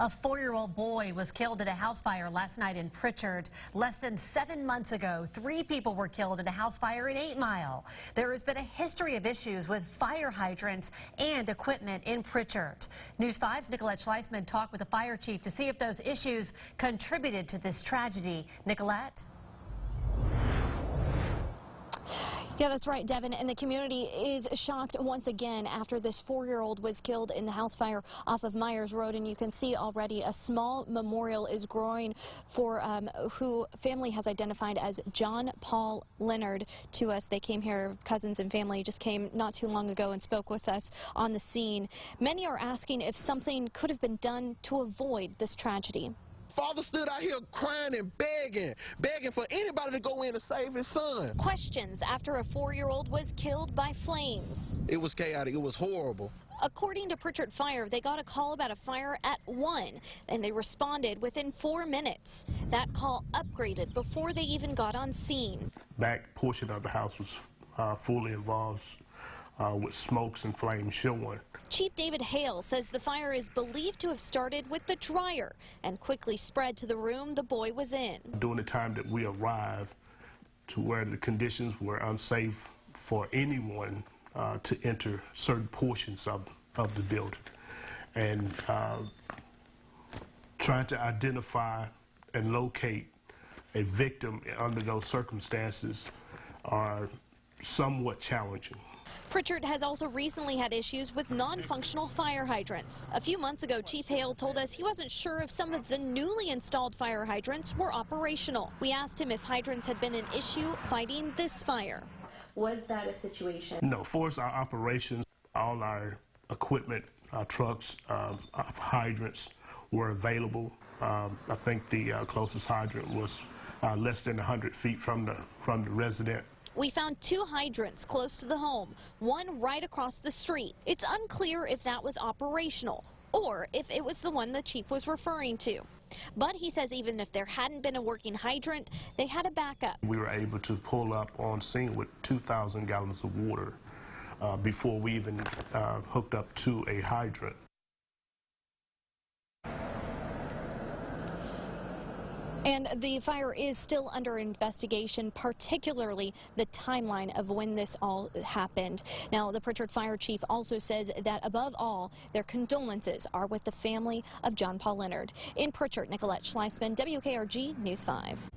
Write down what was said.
A 4-year-old boy was killed in a house fire last night in Prichard. Less than 7 months ago, 3 people were killed in a house fire in 8 Mile. There has been a history of issues with fire hydrants and equipment in Prichard. News 5's Nicolette Schleisman talked with the fire chief to see if those issues contributed to this tragedy. Nicolette? Yeah, that's right, Devin. And the community is shocked once again after this 4-year-old was killed in the house fire off of Myers Road. And you can see already a small memorial is growing for who family has identified as John Paul Leonard to us. They came here, cousins and family just came not too long ago and spoke with us on the scene. Many are asking if something could have been done to avoid this tragedy. Father stood out here crying and begging for anybody to go in and save his son. Questions after a 4-year-old was killed by flames. It was chaotic. It was horrible. According to Prichard Fire, they got a call about a fire at 1, and they responded within 4 minutes. That call upgraded before they even got on scene. Back portion of the house was fully involved with smokes and flames showing. Chief David Hale says the fire is believed to have started with the dryer and quickly spread to the room the boy was in. During the time that we arrived to where the conditions were unsafe for anyone to enter certain portions of the building. And trying to identify and locate a victim under those circumstances are somewhat challenging. Prichard has also recently had issues with non-functional fire hydrants. A few months ago, Chief Hale told us he wasn't sure if some of the newly installed fire hydrants were operational. We asked him if hydrants had been an issue fighting this fire. Was that a situation? No, for our operations, all our equipment, our trucks, hydrants were available. I think the closest hydrant was less than 100 feet from the resident. We found 2 hydrants close to the home, one right across the street. It's unclear if that was operational or if it was the one the chief was referring to. But he says even if there hadn't been a working hydrant, they had a backup. We were able to pull up on scene with 2,000 gallons of water before we even hooked up to a hydrant. And the fire is still under investigation, particularly the timeline of when this all happened. Now, the Prichard Fire Chief also says that above all, their condolences are with the family of John Paul Leonard. In Prichard, Nicolette Schleisman, WKRG News 5.